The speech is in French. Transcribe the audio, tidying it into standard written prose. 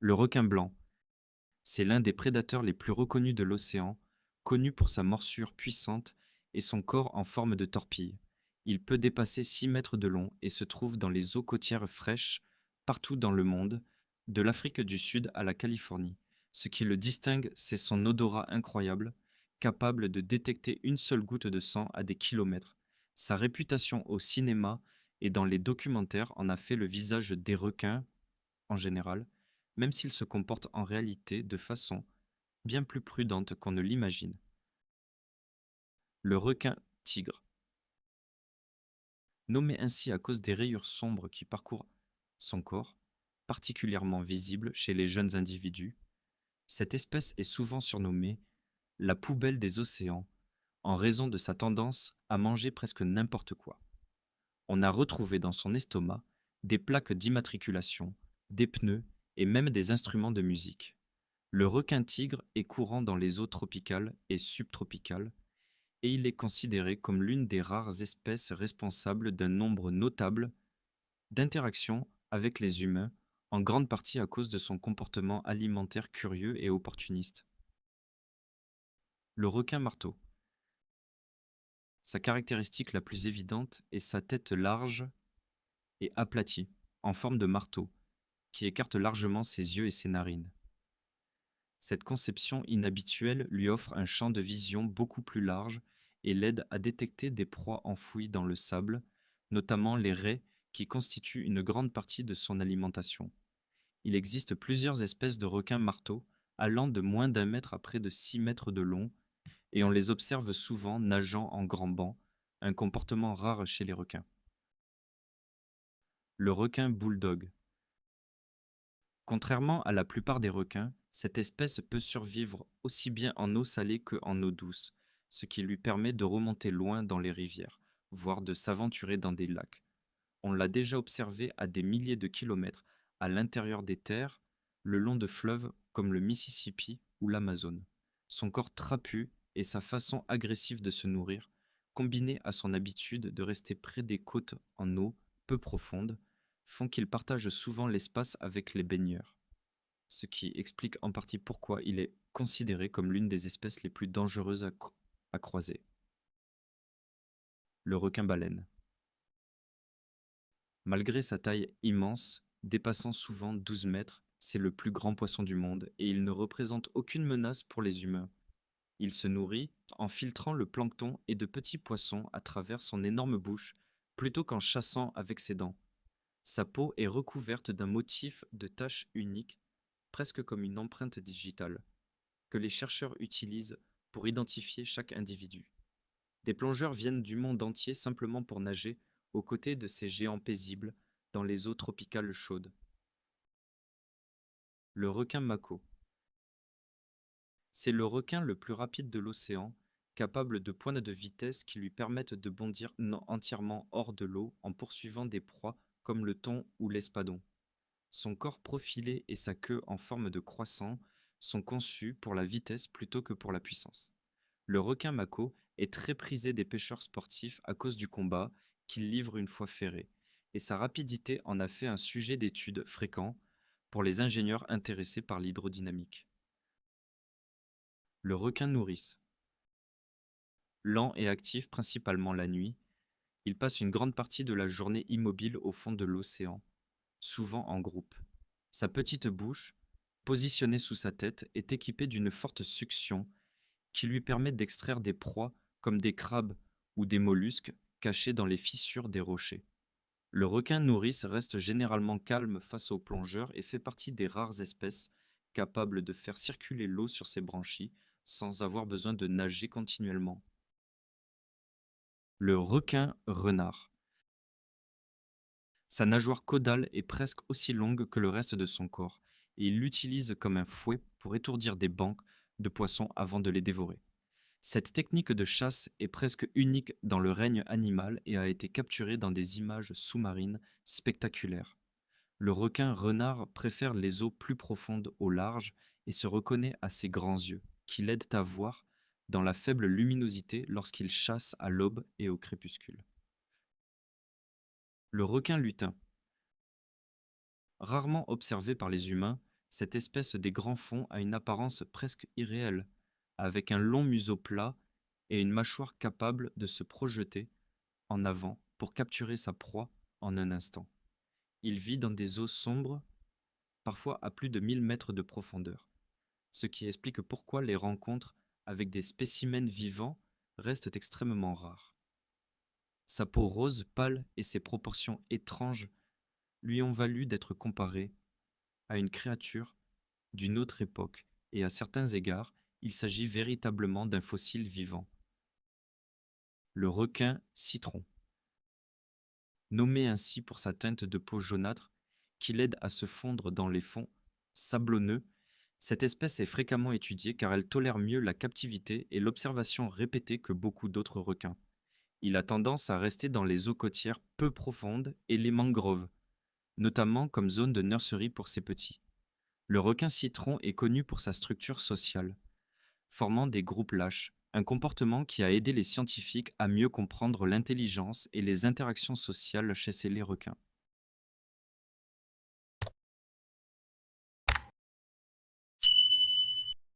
Le requin blanc, c'est l'un des prédateurs les plus reconnus de l'océan, connu pour sa morsure puissante et son corps en forme de torpille. Il peut dépasser 6 mètres de long et se trouve dans les eaux côtières fraîches partout dans le monde, de l'Afrique du Sud à la Californie. Ce qui le distingue, c'est son odorat incroyable, capable de détecter une seule goutte de sang à des kilomètres. Sa réputation au cinéma et dans les documentaires en a fait le visage des requins en général, même s'ils se comportent en réalité de façon bien plus prudente qu'on ne l'imagine. Le requin tigre, nommé ainsi à cause des rayures sombres qui parcourent son corps, particulièrement visibles chez les jeunes individus, cette espèce est souvent surnommée la poubelle des océans en raison de sa tendance à manger presque n'importe quoi. On a retrouvé dans son estomac des plaques d'immatriculation, des pneus et même des instruments de musique. Le requin-tigre est courant dans les eaux tropicales et subtropicales et il est considéré comme l'une des rares espèces responsables d'un nombre notable d'interactions avec les humains, en grande partie à cause de son comportement alimentaire curieux et opportuniste. Le requin-marteau. Sa caractéristique la plus évidente est sa tête large et aplatie, en forme de marteau, qui écarte largement ses yeux et ses narines. Cette conception inhabituelle lui offre un champ de vision beaucoup plus large et l'aide à détecter des proies enfouies dans le sable, notamment les raies qui constituent une grande partie de son alimentation. Il existe plusieurs espèces de requins marteaux allant de moins d'un mètre à près de 6 mètres de long et on les observe souvent nageant en grands bancs, un comportement rare chez les requins. Le requin bulldog. Contrairement à la plupart des requins, cette espèce peut survivre aussi bien en eau salée qu'en eau douce, ce qui lui permet de remonter loin dans les rivières, voire de s'aventurer dans des lacs. On l'a déjà observé à des milliers de kilomètres à l'intérieur des terres, le long de fleuves comme le Mississippi ou l'Amazone. Son corps trapu et sa façon agressive de se nourrir, combinés à son habitude de rester près des côtes en eau peu profonde, font qu'il partage souvent l'espace avec les baigneurs, ce qui explique en partie pourquoi il est considéré comme l'une des espèces les plus dangereuses à croiser. Le requin-baleine. Malgré sa taille immense, dépassant souvent 12 mètres, c'est le plus grand poisson du monde et il ne représente aucune menace pour les humains. Il se nourrit en filtrant le plancton et de petits poissons à travers son énorme bouche, plutôt qu'en chassant avec ses dents. Sa peau est recouverte d'un motif de taches uniques, presque comme une empreinte digitale, que les chercheurs utilisent pour identifier chaque individu. Des plongeurs viennent du monde entier simplement pour nager aux côtés de ces géants paisibles dans les eaux tropicales chaudes. Le requin mako. C'est le requin le plus rapide de l'océan, capable de pointes de vitesse qui lui permettent de bondir entièrement hors de l'eau en poursuivant des proies comme le thon ou l'espadon. Son corps profilé et sa queue en forme de croissant sont conçus pour la vitesse plutôt que pour la puissance. Le requin mako est très prisé des pêcheurs sportifs à cause du combat qu'il livre une fois ferré, et sa rapidité en a fait un sujet d'étude fréquent pour les ingénieurs intéressés par l'hydrodynamique. Le requin nourrice. Lent et actif principalement la nuit, il passe une grande partie de la journée immobile au fond de l'océan, souvent en groupe. Sa petite bouche, positionnée sous sa tête, est équipée d'une forte succion qui lui permet d'extraire des proies comme des crabes ou des mollusques cachés dans les fissures des rochers. Le requin nourrice reste généralement calme face aux plongeurs et fait partie des rares espèces capables de faire circuler l'eau sur ses branchies sans avoir besoin de nager continuellement. Le requin renard. Sa nageoire caudale est presque aussi longue que le reste de son corps et il l'utilise comme un fouet pour étourdir des bancs de poissons avant de les dévorer. Cette technique de chasse est presque unique dans le règne animal et a été capturée dans des images sous-marines spectaculaires. Le requin renard préfère les eaux plus profondes au large et se reconnaît à ses grands yeux, qui l'aident à voir dans la faible luminosité lorsqu'il chasse à l'aube et au crépuscule. Le requin lutin. Rarement observé par les humains, Cette espèce des grands fonds a une apparence presque irréelle, avec un long museau plat et une mâchoire capable de se projeter en avant pour capturer sa proie en un instant. Il vit dans des eaux sombres, parfois à plus de 1000 mètres de profondeur, ce qui explique pourquoi les rencontres avec des spécimens vivants restent extrêmement rares. Sa peau rose pâle et ses proportions étranges lui ont valu d'être comparé à une créature d'une autre époque, et à certains égards, il s'agit véritablement d'un fossile vivant. Le requin citron, nommé ainsi pour sa teinte de peau jaunâtre qui l'aide à se fondre dans les fonds sablonneux, cette espèce est fréquemment étudiée car elle tolère mieux la captivité et l'observation répétée que beaucoup d'autres requins. Il a tendance à rester dans les eaux côtières peu profondes et les mangroves, notamment comme zone de nurserie pour ses petits. Le requin citron est connu pour sa structure sociale, formant des groupes lâches, un comportement qui a aidé les scientifiques à mieux comprendre l'intelligence et les interactions sociales chez les requins.